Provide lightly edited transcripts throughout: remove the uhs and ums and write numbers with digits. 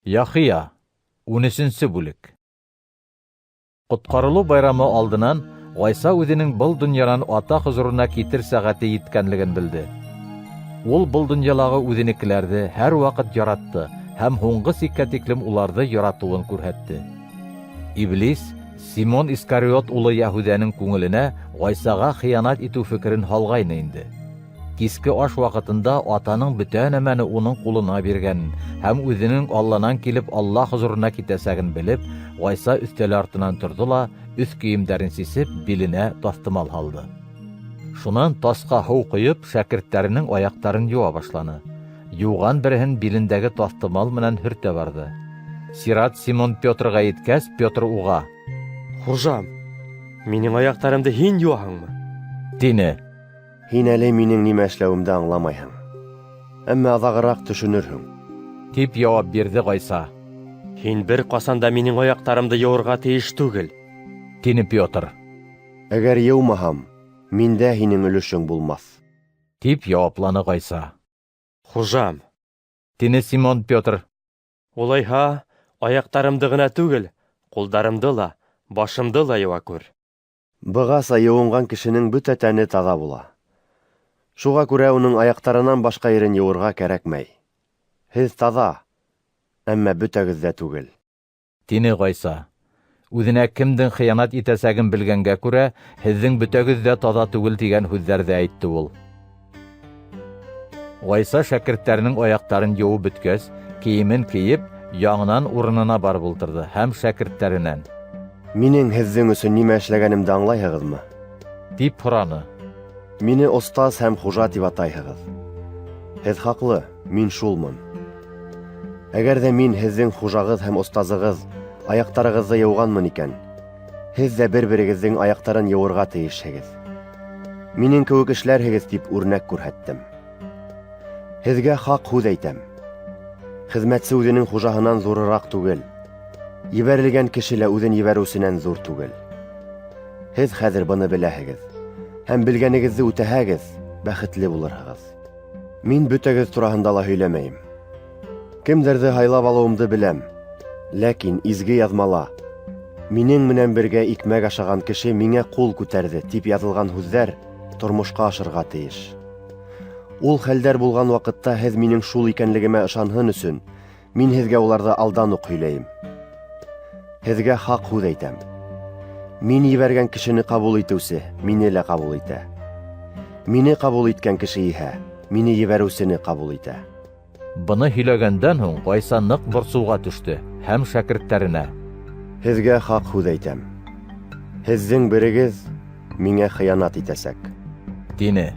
Яхия, 13-нче бүлек. Коткарылу байрамы алдынан Гайса үзенең был дөньядан ата хузурына китер сәгате йиткәнлеген белде. Ул был дөньялагы үзенекләрне һәр вакыт яратты һәм һуңгы сиккә тиклем уларны яратуын күрһәтте. Иблис Симон Искариот улы Яһүдәнең күңеленә Гайсага хыянат итү фикерен һалгайны инде. Киске аш вакытында атаның бүтән әмәне уның кулына биргән һәм үзенең Аллаһнан килеп Алла хузурына китәсәген белеп, Гайса өстәл артынан торды ла, үз киемдәрен сисеп, биленә тастымал һалды. Шуннан тасқа һыу куеп, шәкертләренең аяктарын юа башланы. Юган береһен билендәге тастымал менән һөртә барды. Сират Симон Петрга еткәс, Петр уга: «Хужам, минең аяктарымды һин юаһыңмы?» дине. Һин әле минең нимә эшләвемде аңламайһың. Әмма аҙағыраҡ төшөнөрһөң. Дип яуап бирде Гайса. «Һин бер ҡасан да минең аяктарымды йыуырға тейеш түгел», дине Петр. Әгәр йыумаһам, миндә һинең өлөшөң булмаҫ. Дип яуапланы Гайса. «Хужам, Дине Симон Петр. улайһа, аяктарымды гына түгел, ҡулдарымды ла, башымды ла йыуа күр». Бығаса йыуынған кешенең бөтә тәне таҙа була. Шуға күрә уның аяҡтарынан башҡа ерен йыуырға кәрәкмәй. Һеҙ таҙа, әммә бөтәгеҙ ҙә түгел. Дине Гайса. Үҙенә кемдең хыянат итәсәген белгәнгә күрә, һеҙҙең бөтәгеҙ ҙә таҙа түгел дигән һүҙҙәрҙе әйтте ул. Гайса шәкерттәренең аяҡтарын йыуып бөткәс, кейемен кейеп, яңынан урынына барып ултырҙы һәм шәкерттәренән: Минең һеҙҙең өсөн нимә эшләгәнемде аңлайһығыҙмы? дип һораны. Мине остаз һәм хужа тип атайһығыҙ. Һеҙ хаҡлы, мин шулмын. Әгәр ҙә мин һеҙҙең хужағыҙ һәм остазығыҙ аяҡтарығыҙҙы йыуғанмын икән, һеҙ ҙә бер-берегеҙҙең аяҡтарын йыуырға тейешһегеҙ. Минең кеүек эшләрһегеҙ тип үрнәк күрһәттем. Һеҙгә хаҡ һүҙ әйтәм. Хеҙмәтсе үҙенең хужаһынан ҙурыраҡ түгел. Ебәрелгән кеше лә үҙен ебәреүсенән ҙур түгел. Һеҙ хәҙер быны беләһегеҙ. Һәм белгәнегеҙҙе үтәһәгеҙ, бәхетле булырһығыҙ. Мин бөтәгеҙ тураһында ла һөйләмәйем. Кемдәрҙе һайлап алыуымды беләм. Ләкин изге яҙмала «Минең менән бергә икмәк ашаған кеше миңә ҡул күтәрҙе» тип яҙылған һүҙҙәр тормошҡа ашырға тейеш. Ул хәлдәр булған ваҡытта һеҙ минең шул икәнлегемә ышанһын өсөн, мин һеҙгә уларҙы алдан уҡ һөйләйем. Һеҙгә хаҡ һүҙ әйтәм. Мин ебәргән кешене ҡабул итеүсе мине лә ҡабул итә. Мине ҡабул иткән кеше иһә мине ебәреүсене ҡабул итә. Быны һөйләгәндән һуң Гайса ныҡ борсоуға төштө һәм шәкерттәренә: Һеҙгә хаҡ һүҙ әйтәм. Һеҙҙең берегеҙ миңә хыянат итәсәк. дине.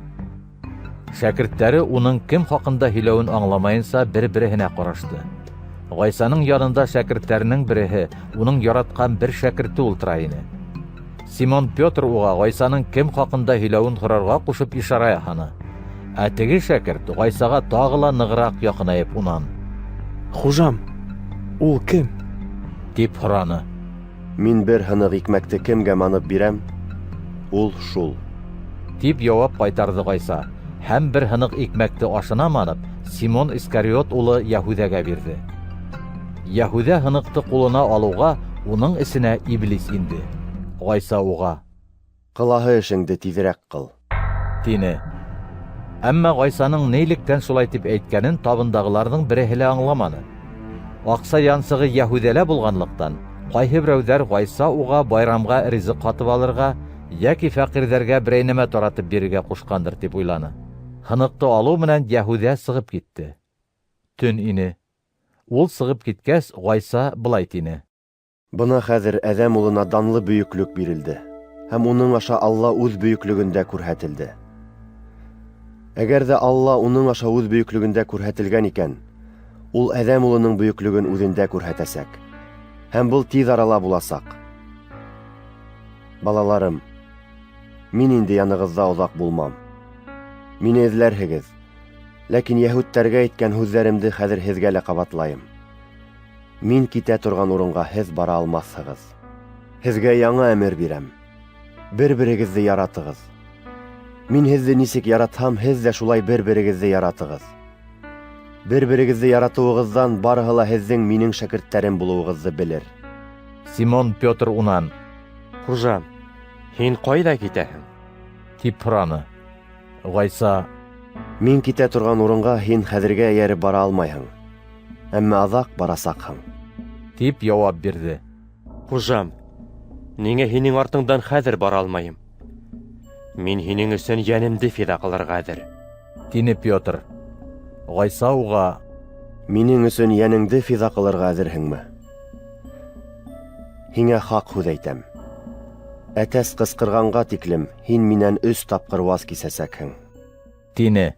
Шәкерттәре уның кем хаҡында һөйләүен аңламайынса бер-береһенә ҡарашты. Гайсаның янында шәкерттәренең береһе, уның яратҡан бер шәкерте ултыра ине. Симон Петр уға Гайсаның кем хаҡында һөйләүен һорарға ҡушып ишара яһаны. Ә теге шәкерт Гайсаға тағы ла нығыраҡ яҡынайып унан: «Хужам, ул кем?» дип һораны. Мин бер һыныҡ икмәкте кемгә манып бирәм, ул шул. Дип яуап ҡайтарҙы Гайса һәм бер һыныҡ икмәкте ашына манып, Симон Искариот улы Яһүҙәгә бирҙе. Яһүҙә һыныҡты ҡулына алыуға, уның эсенә Иблис инде. Гайса уға: Ҡылаһы эшеңде тиҙерәк ҡыл. дине. Әммә Гайсаның нейлектән шулай тип әйткәнен табындағыларҙың береһе лә аңламаны. Аҡса янсығы Яһүҙәлә булғанлыҡтан, ҡайһы берәүҙәр Гайса уға байрамға ризыҡ һатып алырға, йәки фәҡирҙәргә берәй нәмә таратып бирергә ҡушҡандыр тип уйланы. Һыныҡты алыу менән Яһүҙә сығып китте. Төн ине. Ул сығып киткәс, Гайса былай тине: Бына хәҙер әҙәм улына данлы бөйөклөк бирелде, һәм уның аша Алла үҙ бөйөклөгөндә күрһәтелде. Әгәр ҙә Алла уның аша үҙ бөйөклөгөндә күрһәтелгән икән, ул әҙәм улының бөйөклөгөн үҙендә күрһәтәсәк. Һәм был тиҙ арала буласаҡ. Балаларым, мин инде янығыҙҙа оҙаҡ булмам. Мине эҙләрһегеҙ, ләкин йәһүдтәргә әйткән һүҙҙәремде хәҙер һеҙгә лә ҡабатлайым. Мин китә торған урынға һеҙ бара алмаҫһығыҙ. Һеҙгә яңы әмер бирәм. Бер-берегеҙҙе яратығыҙ. Мин һеҙҙе нисек яратһам, һеҙ ҙә шулай бер-берегеҙҙе яратығыҙ. Бер-берегезҙе яратыуығыҙҙан барыһы ла һеҙҙең минең шәкерттәрем булыуығыҙҙы белер. Симон Петр унан, Хужам, һин ҡайҙа китәһең? тип һораны. Ғайса, Мин китә торған урынға һин хәҙергә эйәреп бара алмайһың. Әммә аҙаҡ барасаҡһың. тип яуап бирҙе. Хужам, ниңә һинең артыңдан хәҙер бара алмайым? Мин һинең өсөн йәнемде фиҙа ҡылырға әҙер. Тине Петр. Ғайса уға, Минең өсөн йәнеңде фиҙа ҡылырға әҙерһеңме? Һиңә хаҡ һүҙ әйтәм. Әтәс ҡысҡырғанға тиклем һин минән 3 тапҡыр ваз кисәсәкһең. тине.